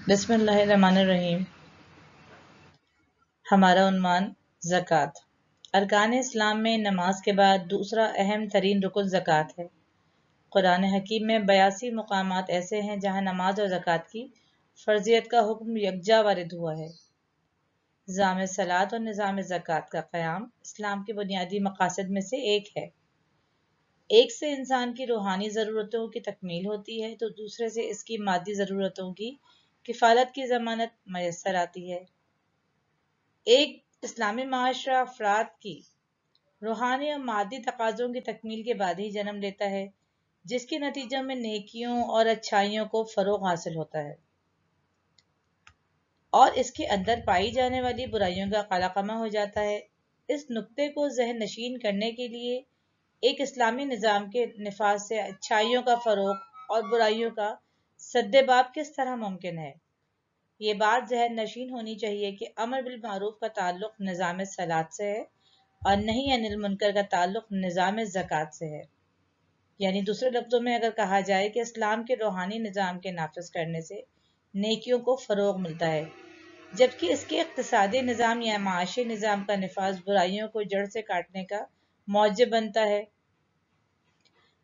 بسم اللہ الرحمن الرحیم۔ ہمارا عنوان زکوٰۃ۔ ارکان اسلام میں نماز کے بعد دوسرا اہم ترین رکن زکوٰۃ ہے۔ قرآن حکیم میں 82 مقامات ایسے ہیں جہاں نماز اور زکوٰۃ کی فرضیت کا حکم یکجا وارد ہوا ہے۔ نظام صلاۃ اور نظام زکوٰۃ کا قیام اسلام کے بنیادی مقاصد میں سے ایک ہے۔ ایک سے انسان کی روحانی ضرورتوں کی تکمیل ہوتی ہے تو دوسرے سے اس کی مادی ضرورتوں کی کفالت کی ضمانت میسر آتی ہے۔ ایک اسلامی معاشرہ افراد کی روحانی اور مادی تقاضوں کی تکمیل کے بعد ہی جنم لیتا ہے، جس کے نتیجے میں نیکیوں اور اچھائیوں کو فروغ حاصل ہوتا ہے اور اس کے اندر پائی جانے والی برائیوں کا قلقمہ ہو جاتا ہے۔ اس نقطے کو ذہن نشین کرنے کے لیے ایک اسلامی نظام کے نفاذ سے اچھائیوں کا فروغ اور برائیوں کا سد باب کس طرح ممکن ہے، یہ بات ذہن نشین ہونی چاہیے کہ امر بالمعروف کا تعلق نظام صلاۃ سے ہے اور نہی عن المنکر کا تعلق نظام زکوٰۃ سے ہے۔ یعنی دوسرے لفظوں میں اگر کہا جائے کہ اسلام کے روحانی نظام کے نافذ کرنے سے نیکیوں کو فروغ ملتا ہے، جبکہ اس کے اقتصادی نظام یا معاشی نظام کا نفاذ برائیوں کو جڑ سے کاٹنے کا موجب بنتا ہے۔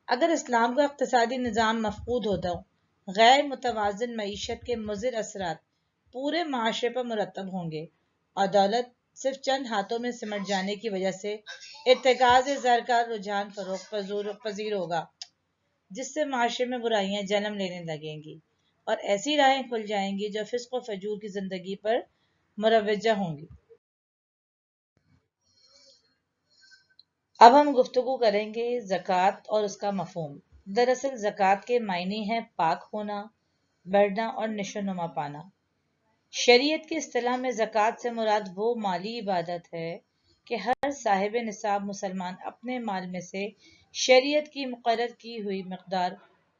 اگر اسلام کا اقتصادی نظام مفقود ہو تو غیر متوازن معیشت کے مضر اثرات پورے معاشرے پر مرتب ہوں گے اور دولت صرف چند ہاتھوں میں سمٹ جانے کی وجہ سے ارتکاز زر کا رجحان فروغ پذیر ہوگا، جس سے معاشرے میں برائیاں جنم لینے لگیں گی اور ایسی راہیں کھل جائیں گی جو فسق و فجور کی زندگی پر مروجہ ہوں گی۔ اب ہم گفتگو کریں گے زکوٰۃ اور اس کا مفہوم۔ دراصل زکوٰۃ کے معنی ہے پاک ہونا، بڑھنا اور نشو و نما پانا۔ شریعت کی اصطلاح میں زکوٰۃ سے مراد وہ مالی عبادت ہے کہ ہر صاحب نصاب مسلمان اپنے مال میں سے شریعت کی مقرر کی ہوئی مقدار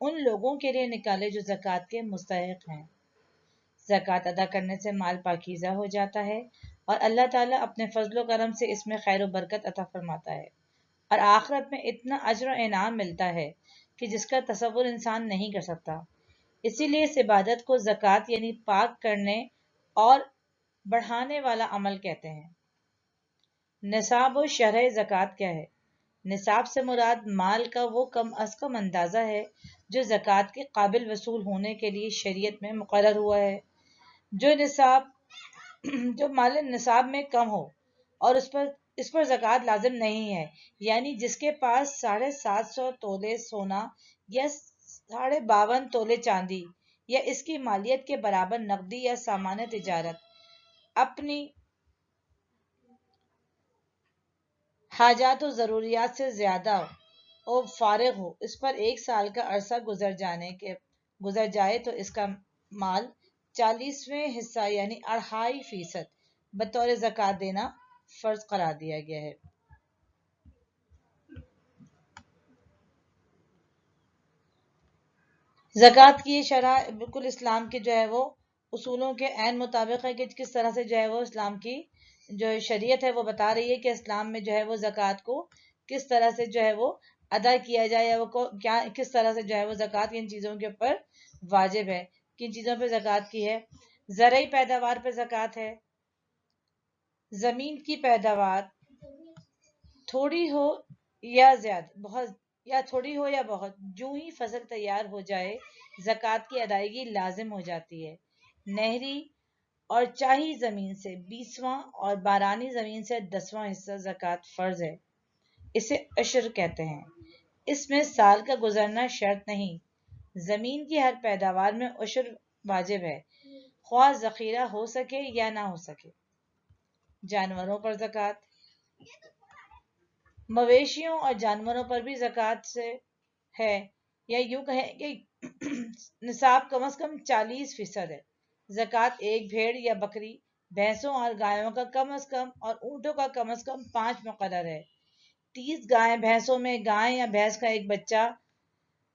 ان لوگوں کے لیے نکالے جو زکوٰۃ کے مستحق ہیں۔ زکوٰۃ ادا کرنے سے مال پاکیزہ ہو جاتا ہے اور اللہ تعالیٰ اپنے فضل و کرم سے اس میں خیر و برکت عطا فرماتا ہے اور آخرت میں اتنا اجر و انعام ملتا ہے کہ جس کا تصور انسان نہیں کر سکتا۔ اسی لیے اس عبادت کو زکوٰۃ یعنی پاک کرنے اور بڑھانے والا عمل کہتے ہیں۔ نصاب و شرح زکوٰۃ کیا ہے؟ نصاب سے مراد مال کا وہ کم از کم اندازہ ہے جو زکوٰۃ کے قابل وصول ہونے کے لیے شریعت میں مقرر ہوا ہے۔ جو مال نصاب میں کم ہو اور اس پر زکوٰۃ لازم نہیں ہے، یعنی جس کے پاس 750 تولے سونا یا 52 تولے چاندی یا اس کی مالیت کے برابر نقدی یا سامان تجارت اپنی حاجات و ضروریات سے زیادہ اور فارغ ہو، اس پر 1 سال کا عرصہ گزر جائے تو اس کا مال 40واں حصہ یعنی 2.5% بطور زکوٰۃ دینا فرض قرار دیا گیا ہے۔ زکوٰۃ کی شرح بالکل اسلام کے وہ اصولوں کے عین مطابق ہے کہ کس طرح سے وہ اسلام کی جو شریعت ہے وہ بتا رہی ہے کہ اسلام میں وہ زکوٰۃ کو کس طرح سے وہ ادا کیا جائے یا وہ کس طرح سے وہ زکوٰۃ کن چیزوں کے اوپر واجب ہے، کن چیزوں پہ زکوٰۃ کی ہے۔ زرعی پیداوار پہ زکوٰۃ ہے۔ زمین کی پیداوار تھوڑی ہو یا بہت جو ہی فصل تیار ہو جائے زکوٰۃ کی ادائیگی لازم ہو جاتی ہے۔ نہری اور چاہی زمین سے 20واں اور بارانی زمین سے 10واں حصہ زکوٰۃ فرض ہے، اسے عشر کہتے ہیں۔ اس میں سال کا گزرنا شرط نہیں، زمین کی ہر پیداوار میں عشر واجب ہے، خواہ ذخیرہ ہو سکے یا نہ ہو سکے۔ جانوروں پر زکوٰۃ، مویشیوں اور جانوروں پر بھی زکوٰۃ سے ہے، یا یوں کہیں کہ نصاب کم از کم 40% ہے۔ زکوٰۃ ایک بھیڑ یا بکری، بھینسوں اور گایوں کا کم از کم اور اونٹوں کا کم از کم 5 مقرر ہے۔ 30 گائے بھینسوں میں گائے یا بھینس کا ایک بچہ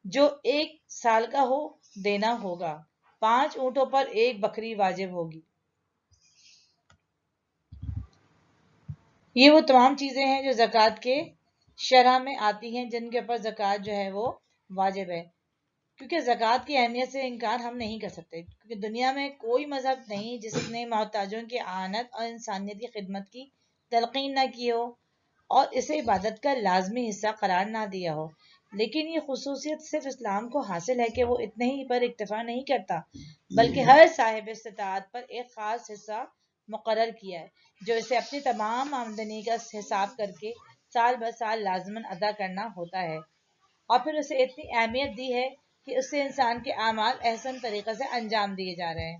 جو 1 سال کا ہو دینا ہوگا۔ 5 اونٹوں پر ایک بکری واجب ہوگی۔ یہ وہ تمام چیزیں ہیں جو زکوٰۃ کے شرح میں آتی ہیں جن کے اوپر زکوٰۃ وہ واجب ہے۔ کیونکہ زکوٰۃ کی اہمیت سے انکار ہم نہیں کر سکتے، کیونکہ دنیا میں کوئی مذہب نہیں جس نے محتاجوں کی اعانت اور انسانیت کی خدمت کی تلقین نہ کی ہو اور اسے عبادت کا لازمی حصہ قرار نہ دیا ہو۔ لیکن یہ خصوصیت صرف اسلام کو حاصل ہے کہ وہ اتنے ہی پر اکتفا نہیں کرتا، بلکہ ہر صاحب استطاعت پر ایک خاص حصہ مقرر کیا ہے جو اسے اپنی تمام آمدنی کا حساب کر کے سال بہ سال لازماً ادا کرنا ہوتا ہے، اور پھر اسے اتنی اہمیت دی ہے کہ اس سے انسان کے اعمال احسن طریقے سے انجام دیے جا رہے ہیں۔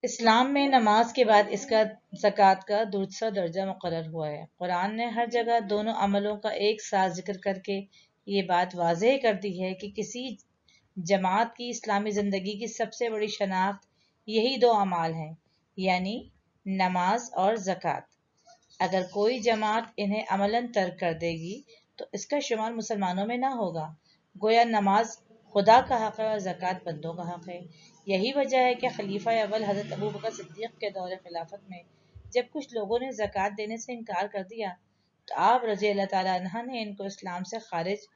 اسلام میں نماز کے بعد اس کا زکوٰۃ کا دوسرا درجہ مقرر ہوا ہے۔ قرآن نے ہر جگہ دونوں عملوں کا ایک ساتھ ذکر کر کے یہ بات واضح کر دی ہے کہ کسی جماعت کی اسلامی زندگی کی سب سے بڑی شناخت یہی دو اعمال ہیں، یعنی نماز اور زکوٰۃ۔ اگر کوئی جماعت انہیں عملاً ترک کر دے گی تو اس کا شمار مسلمانوں میں نہ ہوگا۔ گویا نماز خدا کا حق ہے اور زکوٰۃ بندوں کا حق ہے۔ یہی وجہ ہے کہ خلیفہ اول حضرت ابوبکر صدیق کے دور خلافت میں جب کچھ لوگوں نے زکوٰۃ دینے سے انکار کر دیا تو آپ رضی اللہ تعالیٰ عنہ نے ان کو اسلام سے خارج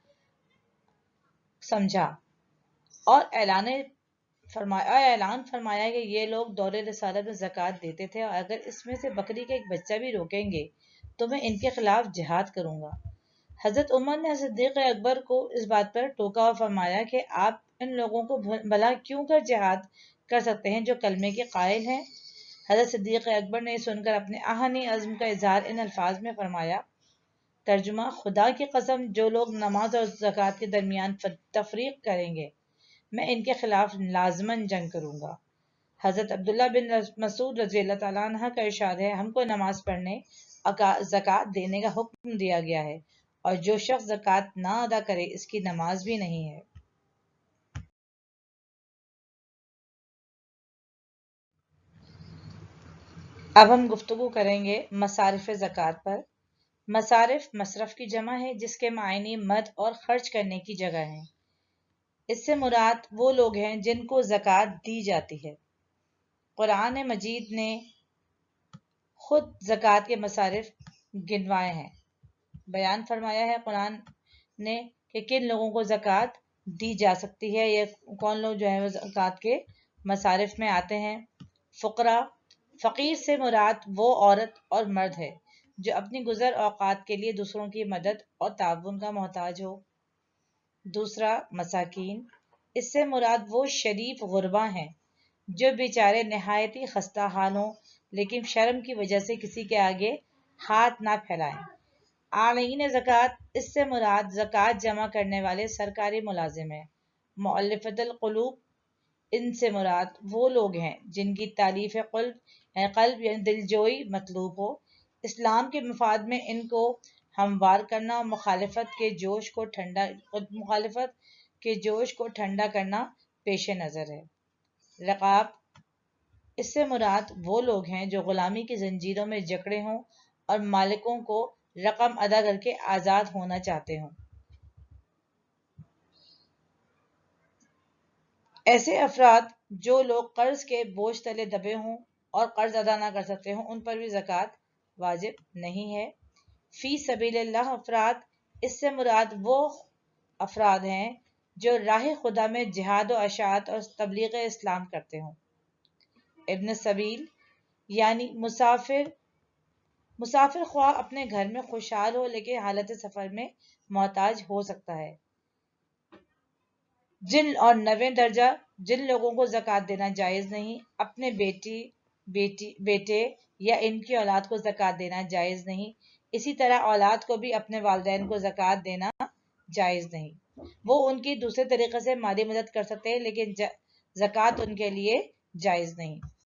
سمجھا اور اعلان فرمایا کہ یہ لوگ دور رسالت میں زکوٰۃ دیتے تھے اور اگر اس میں سے بکری کا ایک بچہ بھی روکیں گے تو میں ان کے خلاف جہاد کروں گا۔ حضرت عمر نے صدیق اکبر کو اس بات پر ٹوکا اور فرمایا کہ آپ ان لوگوں کو بھلا کیوں کر جہاد کر سکتے ہیں جو کلمے کے قائل ہیں؟ حضرت صدیق اکبر نے سن کر اپنے آہنی عزم کا اظہار ان الفاظ میں فرمایا، ترجمہ: خدا کی قسم جو لوگ نماز اور زکوٰۃ کے درمیان تفریق کریں گے میں ان کے خلاف لازماً جنگ کروں گا۔ حضرت عبداللہ بن مسعود رضی اللہ تعالیٰ عنہ کا ارشاد ہے، ہم کو نماز پڑھنے اور زکوٰۃ دینے کا حکم دیا گیا ہے اور جو شخص زکوٰۃ نہ ادا کرے اس کی نماز بھی نہیں ہے۔ اب ہم گفتگو کریں گے مصارف زکوٰۃ پر۔ مصارف مصرف کی جمع ہے جس کے معنی مد اور خرچ کرنے کی جگہ ہیں۔ اس سے مراد وہ لوگ ہیں جن کو زکوٰۃ دی جاتی ہے۔ قرآن مجید نے خود زکوٰۃ کے مصارف گنوائے ہیں۔ بیان فرمایا ہے قرآن نے کہ کن لوگوں کو زکوٰۃ دی جا سکتی ہے، یا کون لوگ جو ہے وہ زکوٰۃ کے مصارف میں آتے ہیں۔ فقراء، فقیر سے مراد وہ عورت اور مرد ہے جو اپنی گزر اوقات کے لیے دوسروں کی مدد اور تعاون کا محتاج ہو۔ دوسرا، مساکین، اس سے مراد وہ شریف غربا ہیں جو بیچارے نہایت ہی خستہ حال ہوں لیکن شرم کی وجہ سے کسی کے آگے ہاتھ نہ پھیلائیں۔ عالین زکوٰۃ، اس سے مراد زکوٰۃ جمع کرنے والے سرکاری ملازم ہیں۔ مؤلفۃ القلوب، ان سے مراد وہ لوگ ہیں جن کی تالیف قلب یعنی دلجوئی مطلوب ہو۔ اسلام کے مفاد میں ان کو ہموار کرنا اور مخالفت کے جوش کو ٹھنڈا کرنا پیش نظر ہے۔ رقاب، اس سے مراد وہ لوگ ہیں جو غلامی کی زنجیروں میں جکڑے ہوں اور مالکوں کو رقم ادا کر کے آزاد ہونا چاہتے ہوں۔ ایسے افراد جو لوگ قرض کے بوجھ تلے دبے ہوں اور قرض ادا نہ کر سکتے ہوں ان پر بھی زکوٰۃ واجب نہیں ہے۔ فی سبیل اللہ افراد، اس سے مراد وہ افراد ہیں جو راہ خدا میں جہاد و اشاعت اور تبلیغ اسلام کرتے ہوں۔ ابن سبیل یعنی مسافر خواہ اپنے گھر میں خوشحال ہو لیکن حالت سفر میں محتاج ہو سکتا ہے۔ اور 9واں درجہ، جن لوگوں کو زکوٰۃ دینا جائز نہیں، اپنے بیٹے یا ان کی اولاد کو زکوٰۃ دینا جائز نہیں، اسی طرح اولاد کو بھی اپنے والدین کو زکوٰۃ دینا جائز نہیں۔ وہ ان کی دوسرے طریقے سے مالی مدد کر سکتے ہیں لیکن زکوٰۃ ان کے لیے جائز نہیں۔